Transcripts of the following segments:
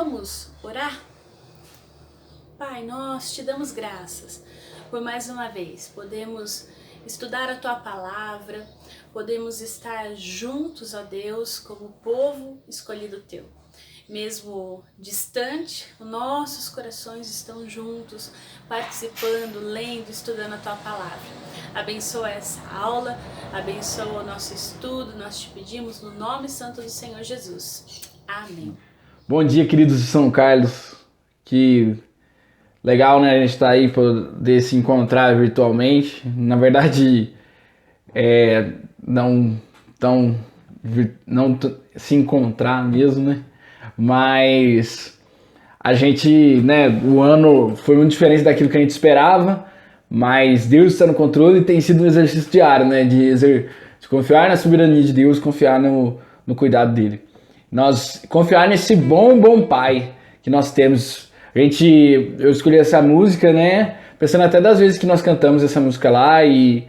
Vamos orar? Pai, nós te damos graças por mais uma vez. Podemos estudar a Tua Palavra, podemos estar juntos, ó Deus, como povo escolhido Teu. Mesmo distante, os nossos corações estão juntos, participando, lendo, estudando a Tua Palavra. Abençoa essa aula, abençoa o nosso estudo, nós te pedimos no nome santo do Senhor Jesus. Amém. Bom dia, queridos de São Carlos. Que legal, né? A gente tá aí poder se encontrar virtualmente. Na verdade, não se encontrar mesmo, né? Mas a gente, né? O ano foi muito diferente daquilo que a gente esperava, mas Deus está no controle e tem sido um exercício diário, né? De confiar na soberania de Deus, confiar no cuidado dele. Nós confiar nesse bom pai que nós temos. Eu escolhi essa música, né? Pensando até das vezes que nós cantamos essa música lá e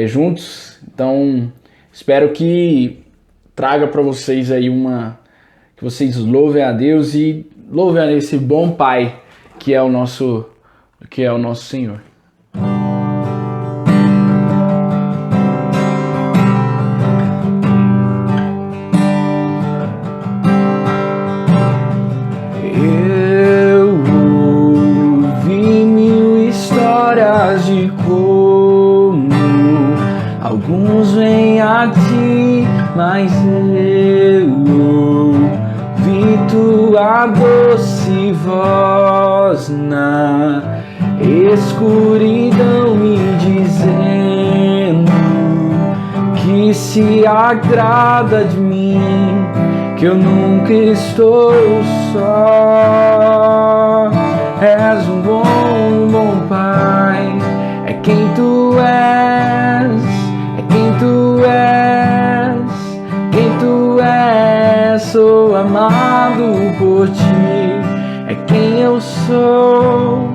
juntos. Então, espero que traga para vocês aí que vocês louvem a Deus e louvem a esse bom pai que é o nosso Senhor. Alguns vêm a ti, mas eu ouvi tua doce voz na escuridão me dizendo que se agrada de mim, que eu nunca estou só. És um bom pai, é quem tu és. Quem tu és, sou amado por ti, é quem eu sou,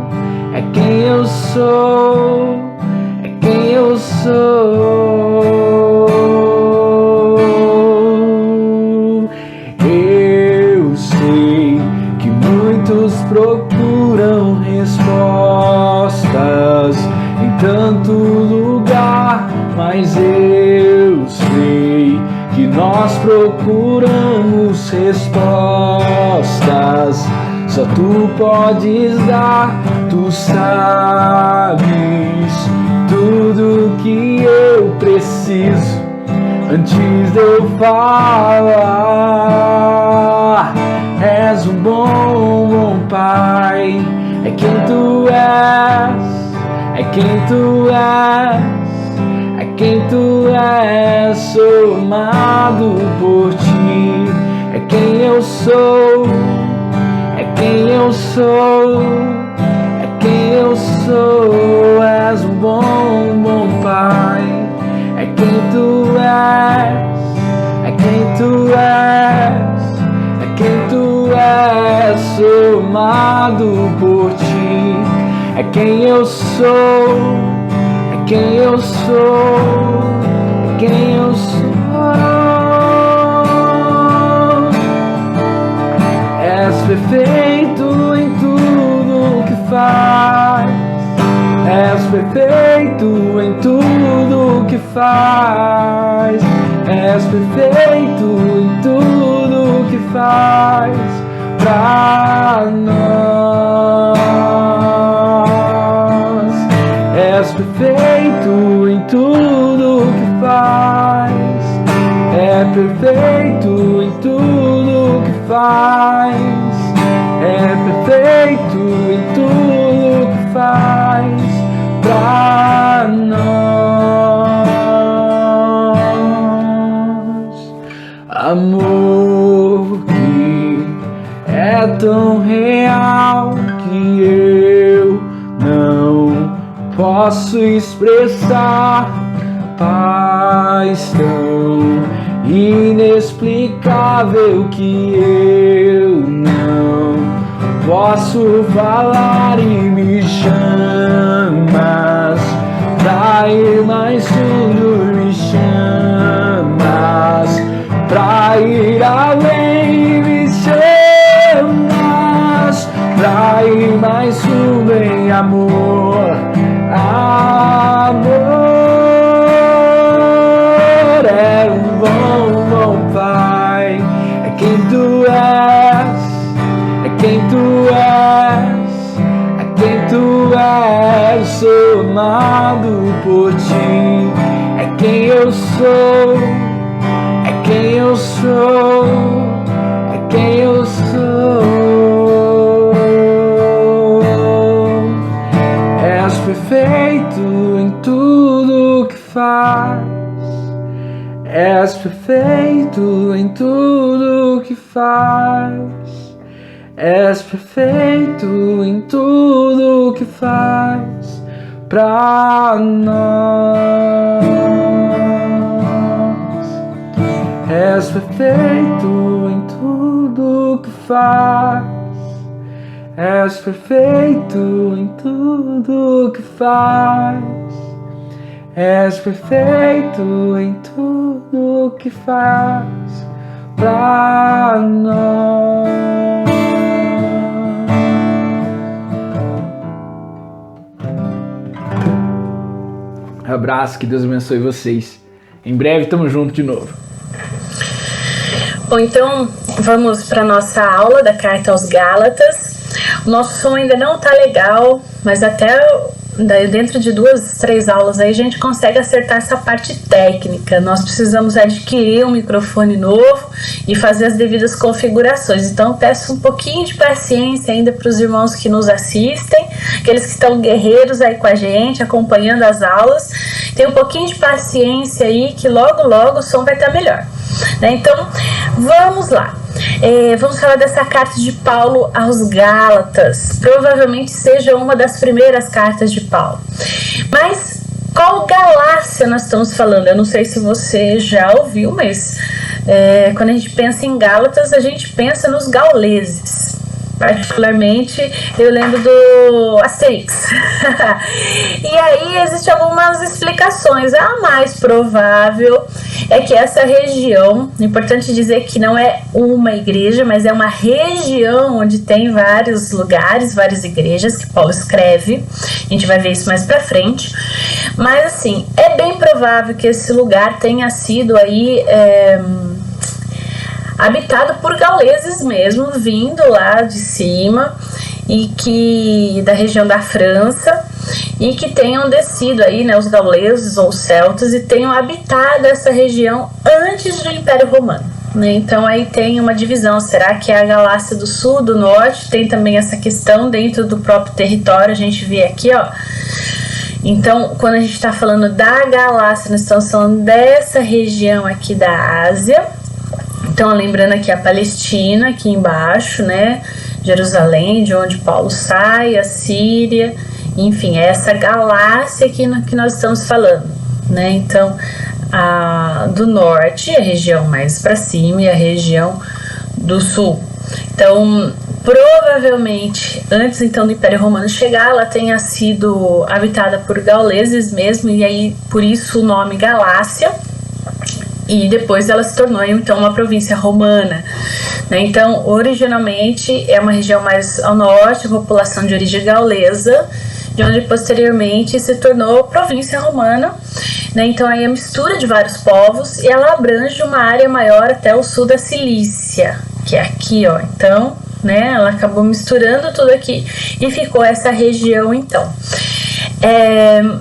é quem eu sou, é quem eu sou. Eu sei que muitos procuram respostas em tanto lugar, mas eu sei que nós procuramos respostas. Só tu podes dar, tu sabes tudo que eu preciso antes de eu falar. És um bom pai, é quem tu és, é quem tu és. Quem tu és, sou amado por ti, é quem eu sou, é quem eu sou, é quem eu sou. És um bom pai, é quem tu és, é quem tu és, é quem tu és, sou amado por ti, é quem eu sou. Quem eu sou, quem eu sou. És perfeito em tudo que faz. És perfeito em tudo que faz. És perfeito em tudo que faz pra nós. És perfeito em tudo que faz, é perfeito em tudo que faz, é perfeito em tudo que faz pra nós. Amor que é tão real que eu não posso expressar, paz tão inexplicável que eu não posso falar, e me chamas pra ir mais fundo, me chamas pra ir além, me chamas em amor. Amor é um bom Pai. É quem tu és, é quem tu és, é quem tu és. Sou amado por ti. É quem eu sou, é quem eu sou, é quem eu sou. És perfeito em tudo que faz. És perfeito em tudo que faz. És perfeito em tudo que faz pra nós. És perfeito em tudo que faz. És perfeito em tudo que faz. És perfeito em tudo que faz pra nós. Abraço, que Deus abençoe vocês. Em breve estamos juntos de novo. Bom, então vamos para nossa aula da carta aos Gálatas. O nosso som ainda não tá legal, mas até dentro de 2, 3 aulas aí a gente consegue acertar essa parte técnica. Nós precisamos adquirir um microfone novo e fazer as devidas configurações. Então peço um pouquinho de paciência ainda para os irmãos que nos assistem, aqueles que estão guerreiros aí com a gente, acompanhando as aulas. Tem um pouquinho de paciência aí que logo o som vai estar melhor, né? Então vamos lá. Vamos falar dessa carta de Paulo aos Gálatas. Provavelmente seja uma das primeiras cartas de Paulo. Mas qual Galácia nós estamos falando? Eu não sei se você já ouviu, mas quando a gente pensa em Gálatas, a gente pensa nos gauleses. Particularmente, eu lembro do Asterix. E aí existem algumas explicações. A mais provável é que essa região, é importante dizer que não é uma igreja, mas é uma região onde tem vários lugares, várias igrejas que Paulo escreve. A gente vai ver isso mais pra frente. Mas assim, é bem provável que esse lugar tenha sido aí habitado por gauleses mesmo, vindo lá de cima, e que da região da França, e que tenham descido aí, né, os gauleses ou celtas, e tenham habitado essa região antes do Império Romano, né? Então aí tem uma divisão, será que é a Galácia do Sul, do Norte? Tem também essa questão dentro do próprio território, a gente vê aqui, ó. Então, quando a gente está falando da Galácia, nós estamos falando dessa região aqui da Ásia. Então, lembrando aqui a Palestina, aqui embaixo, né? Jerusalém, de onde Paulo sai, a Síria, enfim, é essa Galácia aqui que nós estamos falando, né? Então, do norte, a região mais para cima, e a região do sul. Então, provavelmente, antes então do Império Romano chegar, ela tenha sido habitada por gauleses mesmo, e aí, por isso o nome Galácia. E depois ela se tornou então uma província romana, né? Então, originalmente é uma região mais ao norte, população de origem gaulesa, de onde posteriormente se tornou província romana, né? Então aí a mistura de vários povos, e ela abrange uma área maior até o sul da Cilícia, que é aqui, ó. Então, né, ela acabou misturando tudo aqui e ficou essa região então.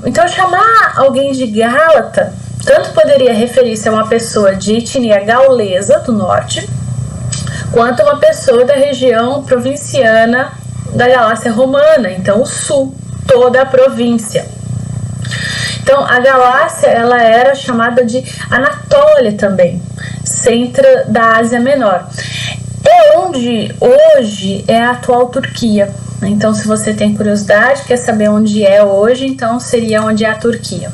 Então chamar alguém de Gálata tanto poderia referir-se a uma pessoa de etnia gaulesa do norte, quanto uma pessoa da região provinciana da Galácia Romana, então o sul, toda a província. Então a Galácia, ela era chamada de Anatólia também, centro da Ásia Menor. É onde hoje é a atual Turquia. Então, se você tem curiosidade, quer saber onde é hoje, então seria onde é a Turquia.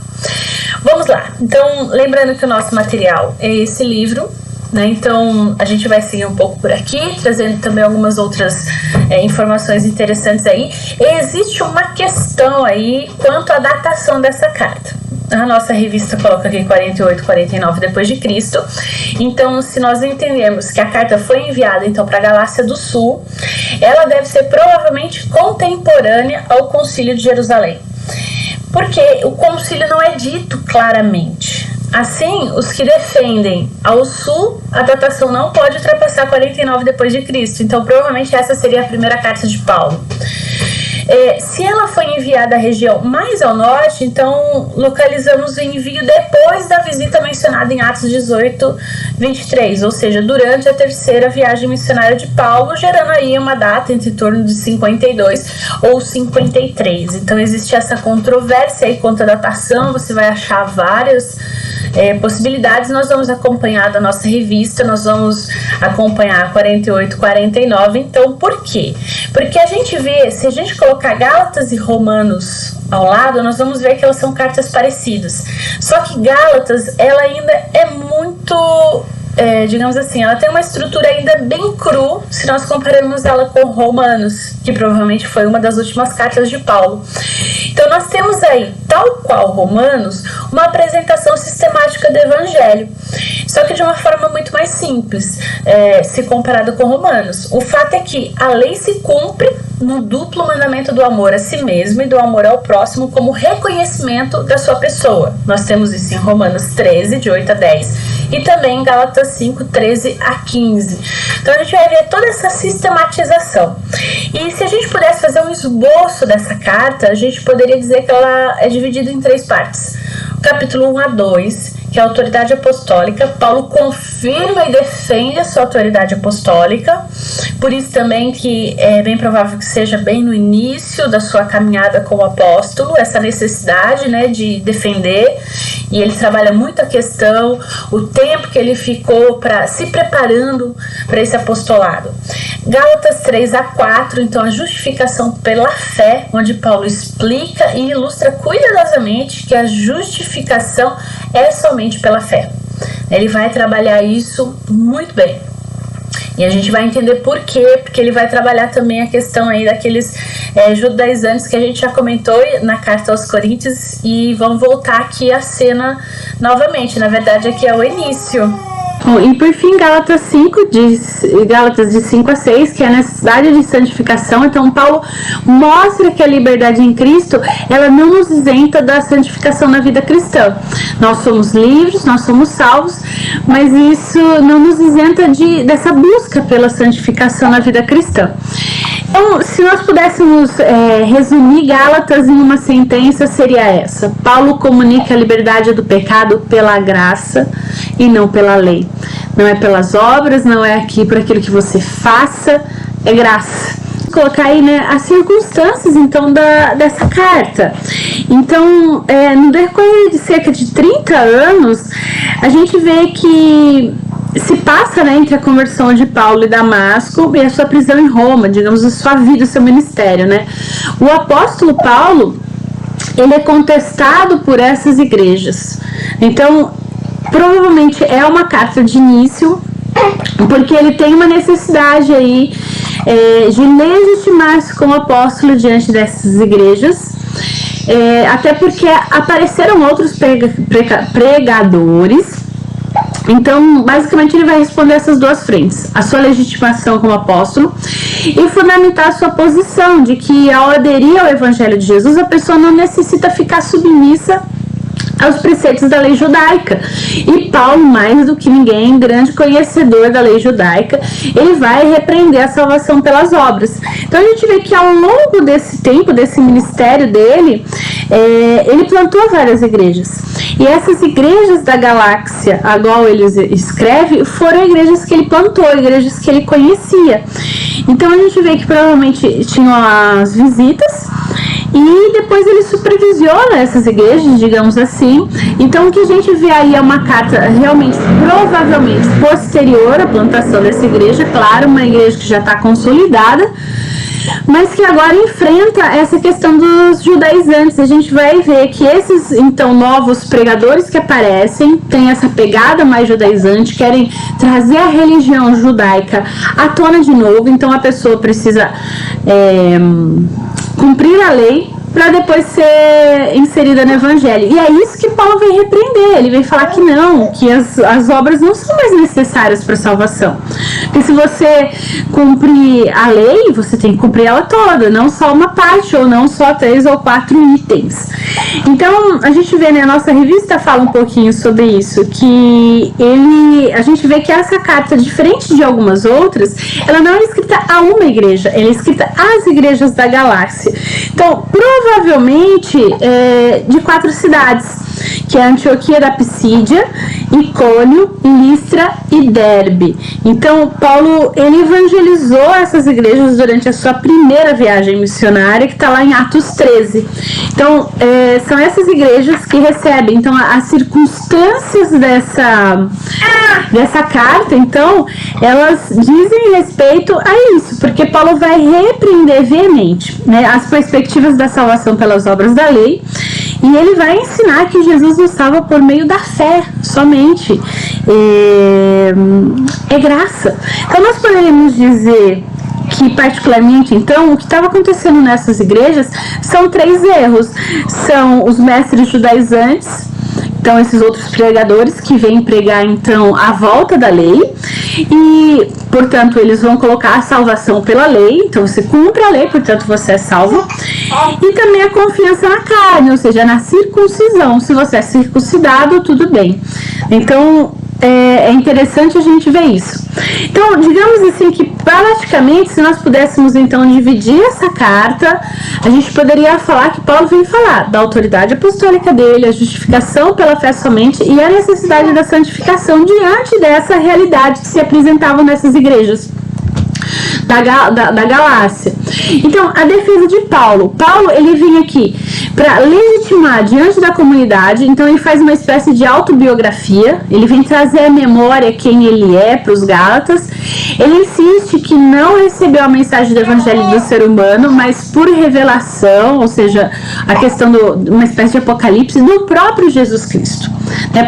Vamos lá. Então, lembrando que o nosso material é esse livro, né? Então, a gente vai seguir um pouco por aqui, trazendo também algumas outras informações interessantes aí. E existe uma questão aí quanto à datação dessa carta. a nossa revista coloca aqui 48, 49 depois de Cristo. Então, se nós entendemos que a carta foi enviada então para a Galácia do Sul, ela deve ser provavelmente contemporânea ao Concílio de Jerusalém, porque o concílio não é dito claramente. Assim, os que defendem ao sul, a datação não pode ultrapassar 49 depois de Cristo. Então, provavelmente essa seria a primeira carta de Paulo. Se ela foi enviada à região mais ao norte, então localizamos o envio depois da visita mencionada em Atos 18, 23, ou seja, durante a terceira viagem missionária de Paulo, gerando aí uma data entre torno de 52 ou 53. Então existe essa controvérsia aí quanto à datação, você vai achar várias possibilidades. Nós vamos acompanhar da nossa revista, nós vamos acompanhar 48, 49. Então, por quê? Porque a gente vê, se a gente colocar Gálatas e Romanos ao lado, nós vamos ver que elas são cartas parecidas. Só que Gálatas, ela ainda é muito, digamos assim, ela tem uma estrutura ainda bem cru, se nós compararmos ela com Romanos, que provavelmente foi uma das últimas cartas de Paulo. Então nós temos aí, tal qual Romanos, uma apresentação sistemática do Evangelho, só que de uma forma muito mais simples, se comparado com Romanos. O fato é que a lei se cumpre no duplo mandamento do amor a si mesmo e do amor ao próximo como reconhecimento da sua pessoa. Nós temos isso em Romanos 13, de 8 a 10, e também em Gálatas 5, 13 a 15. Então a gente vai ver toda essa sistematização. E se a gente pudesse fazer um esboço dessa carta, a gente poderia dizer que ela é dividida em 3 partes. O capítulo 1 a 2, que é a autoridade apostólica. Paulo confirma e defende a sua autoridade apostólica, por isso também que é bem provável que seja bem no início da sua caminhada como apóstolo, essa necessidade, né, de defender, e ele trabalha muito a questão, o tempo que ele ficou se preparando para esse apostolado. Gálatas 3 a 4, então a justificação pela fé, onde Paulo explica e ilustra cuidadosamente que a justificação é somente pela fé. Ele vai trabalhar isso muito bem. E a gente vai entender por quê, porque ele vai trabalhar também a questão aí daqueles judaizantes que a gente já comentou na carta aos Coríntios, e vão voltar aqui a cena novamente. Na verdade, aqui é o início. Bom, e por fim, Gálatas de 5 a 6, que é a necessidade de santificação. Então, Paulo mostra que a liberdade em Cristo, ela não nos isenta da santificação na vida cristã. Nós somos livres, nós somos salvos, mas isso não nos isenta dessa busca pela santificação na vida cristã. Então, se nós pudéssemos resumir Gálatas em uma sentença, seria essa: Paulo comunica a liberdade do pecado pela graça e não pela lei. Não é pelas obras, não é aqui por aquilo que você faça, é graça. Vou colocar aí, né, as circunstâncias então dessa carta. Então, no decorrer de cerca de 30 anos, a gente vê que se passa, né, entre a conversão de Paulo e Damasco e a sua prisão em Roma, digamos, a sua vida, o seu ministério, né? O apóstolo Paulo, ele é contestado por essas igrejas. Então, provavelmente é uma carta de início, porque ele tem uma necessidade aí de legitimar-se como apóstolo diante dessas igrejas, até porque apareceram outros pregadores. Então, basicamente, ele vai responder essas duas frentes: a sua legitimação como apóstolo e fundamentar a sua posição de que, ao aderir ao Evangelho de Jesus, a pessoa não necessita ficar submissa aos preceitos da lei judaica. E Paulo, mais do que ninguém, grande conhecedor da lei judaica, ele vai repreender a salvação pelas obras. Então a gente vê que ao longo desse tempo, desse ministério dele, ele plantou várias igrejas. E essas igrejas da galáxia, a qual ele escreve, foram igrejas que ele plantou, igrejas que ele conhecia. Então a gente vê que provavelmente tinham as visitas, e depois ele supervisiona essas igrejas, digamos assim. Então o que a gente vê aí é uma carta realmente, provavelmente, posterior à plantação dessa igreja. Claro, uma igreja que já está consolidada, mas que agora enfrenta essa questão dos judaizantes. A gente vai ver que esses, então, novos pregadores que aparecem têm essa pegada mais judaizante, querem trazer a religião judaica à tona de novo. Então a pessoa precisa cumprir a lei para depois ser inserida no Evangelho. E é isso que Paulo vem repreender, ele vem falar que não, que as obras não são mais necessárias para a salvação. Porque se você cumprir a lei, você tem que cumprir ela toda, não só uma parte, ou não só 3 ou 4 itens. Então, a gente vê, né, a nossa revista fala um pouquinho sobre isso, que a gente vê que essa carta, diferente de algumas outras, ela não é escrita a uma igreja, ela é escrita às igrejas da galáxia. Então, provavelmente, de 4 cidades, que é Antioquia da Pisídia, Icônio, Listra e Derbe. Então, Paulo, ele evangelizou essas igrejas durante a sua primeira viagem missionária, que está lá em Atos 13. Então, são essas igrejas que recebem. Então, as circunstâncias dessa carta, então, elas dizem respeito a isso, porque Paulo vai repreender veemente, né, as perspectivas da salvação pelas obras da lei, e ele vai ensinar que Jesus nos salva por meio da fé somente. É graça. Então nós poderíamos dizer que, particularmente, então, o que estava acontecendo nessas igrejas são 3 erros. São os mestres judaizantes, então esses outros pregadores que vêm pregar, então, a volta da lei, e, portanto, eles vão colocar a salvação pela lei, então você cumpre a lei, portanto você é salvo, e também a confiança na carne, ou seja, na circuncisão. Se você é circuncidado, tudo bem. Então, é interessante a gente ver isso. Então, digamos assim que praticamente, se nós pudéssemos então dividir essa carta, a gente poderia falar que Paulo vem falar da autoridade apostólica dele, a justificação pela fé somente e a necessidade da santificação diante dessa realidade que se apresentava nessas igrejas da Galácia. Então, a defesa de Paulo, ele vem aqui para legitimar diante da comunidade, então ele faz uma espécie de autobiografia, ele vem trazer à memória quem ele é para os Gálatas. Ele insiste que não recebeu a mensagem do evangelho do ser humano, mas por revelação, ou seja, a questão de uma espécie de apocalipse do próprio Jesus Cristo.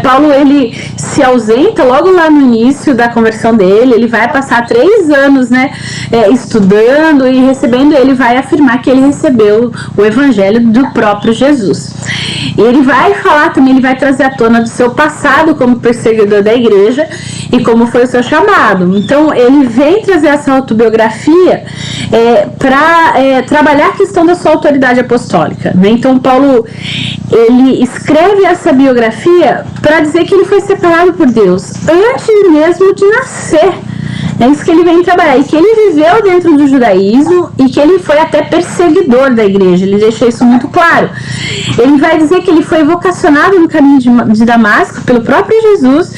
Paulo, ele se ausenta logo lá no início da conversão dele, ele vai passar 3 anos, estudando e recebendo, ele vai afirmar que ele recebeu o evangelho do próprio Jesus. E ele vai falar também, ele vai trazer à tona do seu passado como perseguidor da igreja e como foi o seu chamado. Então, ele vem trazer essa autobiografia para trabalhar a questão da sua autoridade apostólica. Então, Paulo, ele escreve essa biografia para dizer que ele foi separado por Deus antes mesmo de nascer. É isso que ele vem trabalhar, e que ele viveu dentro do judaísmo e que ele foi até perseguidor da igreja, ele deixa isso muito claro. Ele vai dizer que ele foi vocacionado no caminho de Damasco pelo próprio Jesus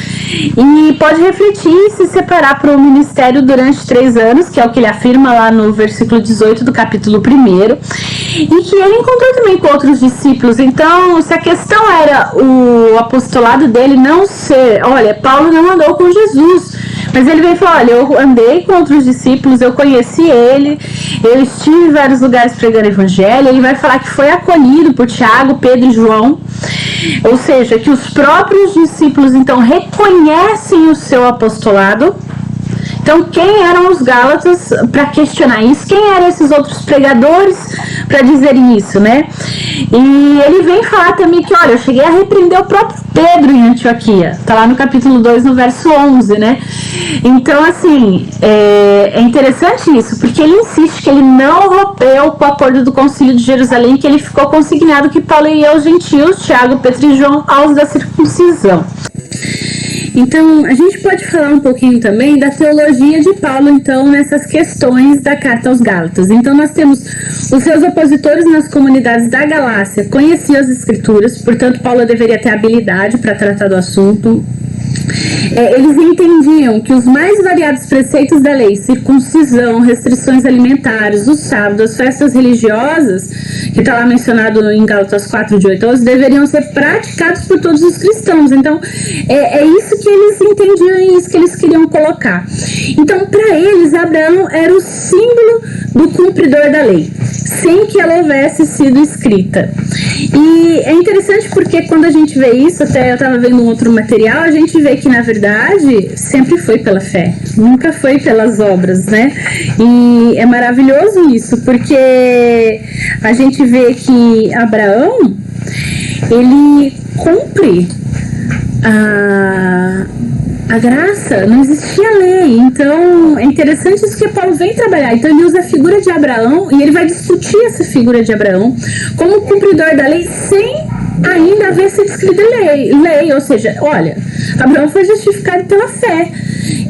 e pode refletir e se separar para o ministério durante 3 anos, que é o que ele afirma lá no versículo 18 do capítulo 1, e que ele encontrou também com outros discípulos. Então, se a questão era o apostolado dele não ser, olha, Paulo não andou com Jesus, mas ele vem falar, olha, eu andei com outros discípulos, eu conheci ele, eu estive em vários lugares pregando evangelho. Ele vai falar que foi acolhido por Tiago, Pedro e João, ou seja, que os próprios discípulos então reconhecem o seu apostolado. Então, quem eram os Gálatas para questionar isso? Quem eram esses outros pregadores para dizerem isso, né? E ele vem falar também que, olha, eu cheguei a repreender o próprio Pedro em Antioquia. Tá lá no capítulo 2, no verso 11, né? Então, assim, é interessante isso, porque ele insiste que ele não rompeu com o acordo do Concílio de Jerusalém, que ele ficou consignado que Paulo ia aos gentios, Tiago, Pedro e João, aos da circuncisão. Então, a gente pode falar um pouquinho também da teologia de Paulo, então, nessas questões da carta aos Gálatas. Então, nós temos os seus opositores nas comunidades da Galácia, conheciam as escrituras, portanto, Paulo deveria ter habilidade para tratar do assunto. Eles entendiam que os mais variados preceitos da lei, circuncisão, restrições alimentares, os sábados, as festas religiosas, que está lá mencionado em Gálatas 4, de 8 a 11, deveriam ser praticados por todos os cristãos. Então, é isso que eles entendiam e isso que eles queriam colocar. Então, para eles, Abraão era o símbolo do cumpridor da lei, sem que ela houvesse sido escrita. E é interessante porque quando a gente vê isso, até eu estava vendo um outro material, a gente vê que, na verdade, sempre foi pela fé, nunca foi pelas obras, né? E é maravilhoso isso, porque a gente vê que Abraão, ele cumpre a graça, não existia lei. Então é interessante isso que Paulo vem trabalhar. Então ele usa a figura de Abraão e ele vai discutir essa figura de Abraão como cumpridor da lei sem ainda haver sido escrita lei. Ou seja, olha, Abraão foi justificado pela fé,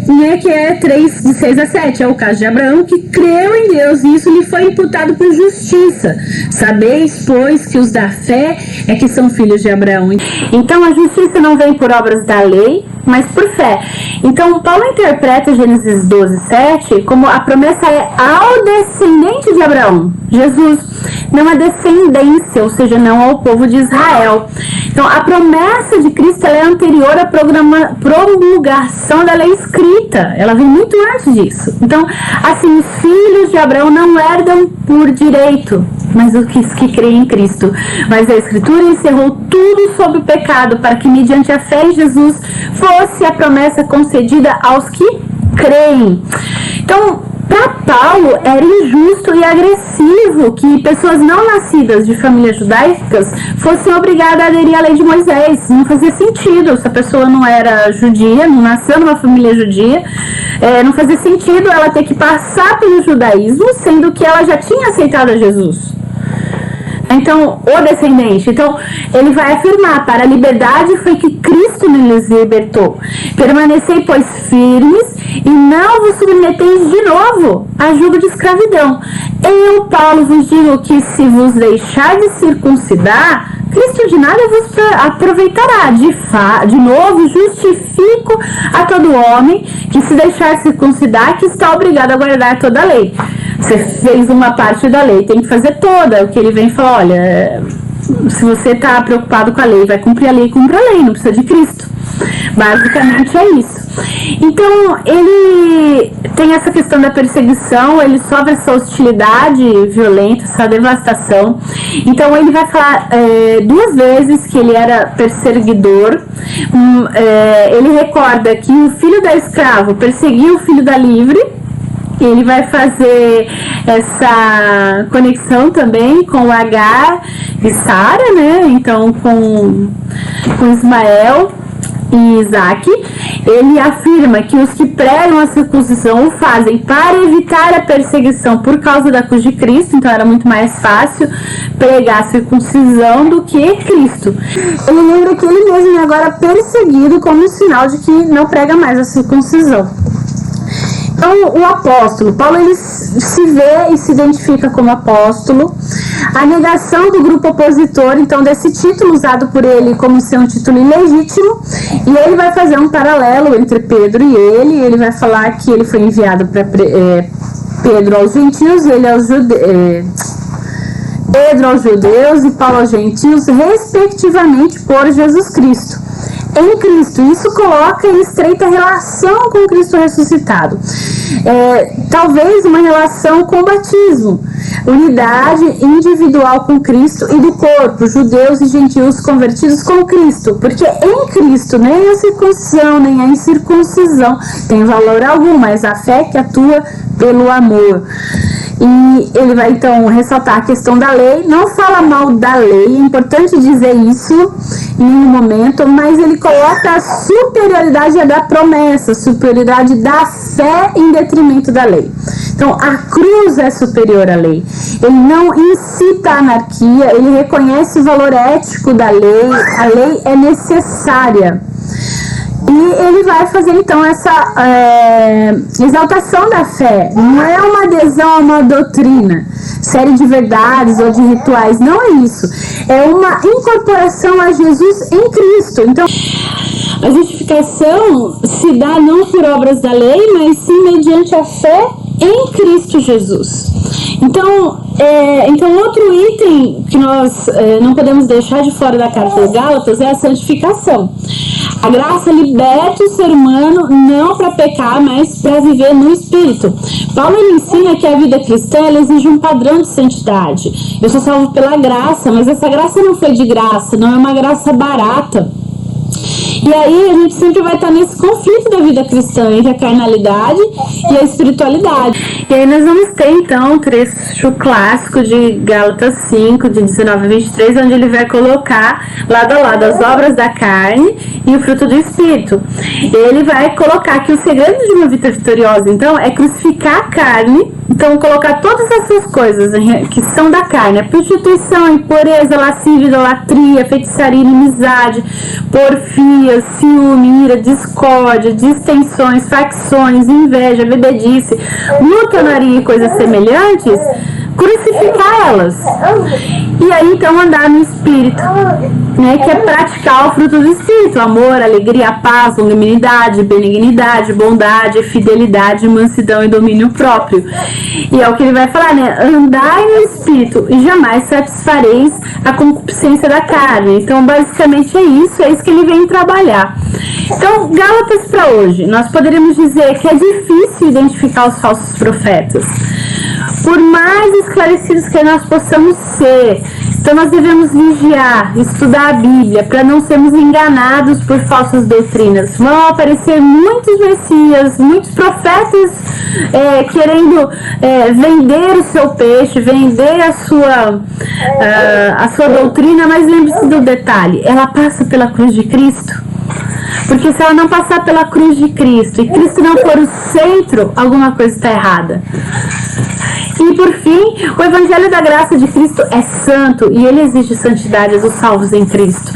né, que é 3, de 6 a 7, é o caso de Abraão, que creu em Deus e isso lhe foi imputado por justiça. Sabeis, pois, que os da fé é que são filhos de Abraão. Então a justiça não vem por obras da lei, mas por fé. Então Paulo interpreta Gênesis 12, 7 como a promessa é ao descendente de Abraão, Jesus, não a descendência, ou seja, não ao povo de Israel. Então a promessa de Cristo ela é anterior à promulgação da lei escrita, ela vem muito antes disso. Então, assim, os filhos de Abraão não herdam por direito, mas os que creem em Cristo. Mas a Escritura encerrou tudo sobre o pecado, para que mediante a fé em Jesus fosse a promessa concedida aos que creem. Então, para Paulo, era injusto e agressivo que pessoas não nascidas de famílias judaicas fossem obrigadas a aderir à lei de Moisés. Não fazia sentido. Se a pessoa não era judia, não nasceu numa família judia, não fazia sentido ela ter que passar pelo judaísmo, sendo que ela já tinha aceitado a Jesus. Então, o descendente. Então, ele vai afirmar, para a liberdade foi que Cristo nos libertou. Permanecei, pois, firmes e não vos submeteis de novo a jugo de escravidão. Eu, Paulo, vos digo que se vos deixar de circuncidar, Cristo de nada vos aproveitará. De novo, justifico a todo homem que se deixar circuncidar, que está obrigado a guardar toda a lei. Você fez uma parte da lei, tem que fazer toda. O que ele vem falar, olha, se você está preocupado com a lei, vai cumprir a lei, cumpre a lei, não precisa de Cristo. Basicamente é isso. Então, ele tem essa questão da perseguição, ele sofre essa hostilidade violenta, essa devastação. Então, ele vai falar 2 vezes que ele era perseguidor. Ele recorda que o filho da escravo perseguia o filho da livre. Ele vai fazer essa conexão também com Agar e Sara, né? Então, com Ismael e Isaac. Ele afirma que os que pregam a circuncisão o fazem para evitar a perseguição por causa da cruz de Cristo. Então, era muito mais fácil pregar a circuncisão do que Cristo. Ele lembra que ele mesmo é agora perseguido como um sinal de que não prega mais a circuncisão. Então, o apóstolo, Paulo, ele se vê e se identifica como apóstolo. A negação do grupo opositor, então, desse título usado por ele como ser um título ilegítimo, e ele vai fazer um paralelo entre Pedro e ele vai falar que ele foi enviado para Pedro aos gentios, ele aos Pedro aos judeus e Paulo aos gentios, respectivamente por Jesus Cristo. Em Cristo, isso coloca em estreita relação com Cristo ressuscitado. Talvez uma relação com o batismo, unidade individual com Cristo e do corpo, judeus e gentios convertidos com Cristo, porque em Cristo nem a circuncisão nem a incircuncisão tem valor algum, mas a fé que atua pelo amor. E ele vai então ressaltar a questão da lei, não fala mal da lei, é importante dizer isso em nenhum momento, mas ele coloca a superioridade da promessa, a superioridade da fé em detrimento da lei. Então a cruz é superior à lei, ele não incita a anarquia, ele reconhece o valor ético da lei, a lei é necessária. E ele vai fazer então essa exaltação da fé. Não é uma adesão a uma doutrina, série de verdades ou de rituais, não é isso. É uma incorporação a Jesus em Cristo. Então, a justificação se dá não por obras da lei, mas sim mediante a fé em Cristo Jesus. Então outro item que nós não podemos deixar de fora da carta aos Gálatas é a santificação. A graça liberta o ser humano não para pecar, mas para viver no Espírito. Paulo ensina que a vida cristã ela exige um padrão de santidade. Eu sou salvo pela graça, mas essa graça não foi de graça, não é uma graça barata. E aí a gente sempre vai estar nesse conflito da vida cristã entre a carnalidade e a espiritualidade. E aí nós vamos ter então um trecho clássico de Gálatas 5, de 19 a 23, onde ele vai colocar lado a lado as obras da carne e o fruto do Espírito. Ele vai colocar que o segredo de uma vida vitoriosa, então, é crucificar a carne, então colocar todas essas coisas que são da carne, a prostituição, impureza, lascívia, idolatria, feitiçaria, inimizade, porfia, ciúme, ira, discórdia, distensões, facções, inveja, bebedice, glutonaria e coisas semelhantes, crucificar elas. E aí então andar no Espírito, né, que é praticar o fruto do Espírito: amor, alegria, paz, longanimidade, benignidade, bondade, fidelidade, mansidão e domínio próprio. E é o que ele vai falar, né? Andai no Espírito e jamais satisfareis a concupiscência da carne. Então basicamente é isso que ele vem trabalhar. Então, Gálatas para hoje, nós poderíamos dizer que é difícil identificar os falsos profetas, por mais esclarecidos que nós possamos ser. Então nós devemos vigiar, estudar a Bíblia, para não sermos enganados por falsas doutrinas. Vão aparecer muitos messias, muitos profetas querendo vender o seu peixe, vender a sua doutrina, mas lembre-se do detalhe: ela passa pela cruz de Cristo. Porque se ela não passar pela cruz de Cristo e Cristo não for o centro, alguma coisa está errada. E por fim, o Evangelho da Graça de Cristo é santo e ele exige santidade dos salvos em Cristo.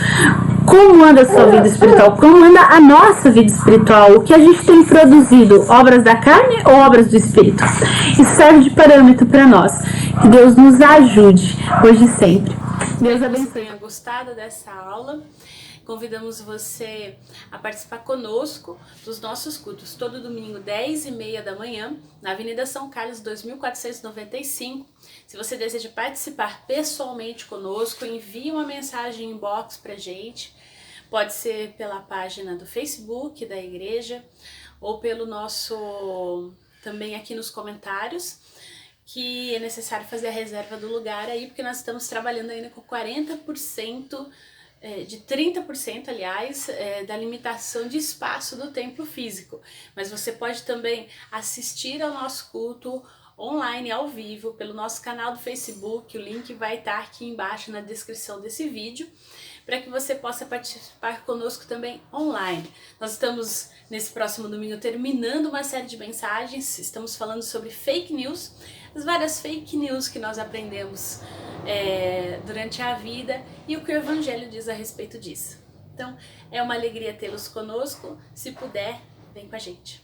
Como anda a sua vida espiritual? Como anda a nossa vida espiritual? O que a gente tem produzido? Obras da carne ou obras do Espírito? Isso serve de parâmetro para nós. Que Deus nos ajude hoje e sempre. Deus abençoe. Tenha gostado dessa aula. Convidamos você a participar conosco dos nossos cultos todo domingo, 10h30 da manhã, na Avenida São Carlos, 2495. Se você deseja participar pessoalmente conosco, envie uma mensagem inbox pra gente. Pode ser pela página do Facebook da igreja ou pelo nosso, também aqui nos comentários, que é necessário fazer a reserva do lugar aí, porque nós estamos trabalhando ainda com 40%, de 30%, aliás, da limitação de espaço do templo físico. Mas você pode também assistir ao nosso culto online, ao vivo, pelo nosso canal do Facebook. O link vai estar aqui embaixo na descrição desse vídeo, para que você possa participar conosco também online. Nós estamos, nesse próximo domingo, terminando uma série de mensagens. Estamos falando sobre fake news, as várias fake news que nós aprendemos durante a vida e o que o Evangelho diz a respeito disso. Então, é uma alegria tê-los conosco. Se puder, vem com a gente.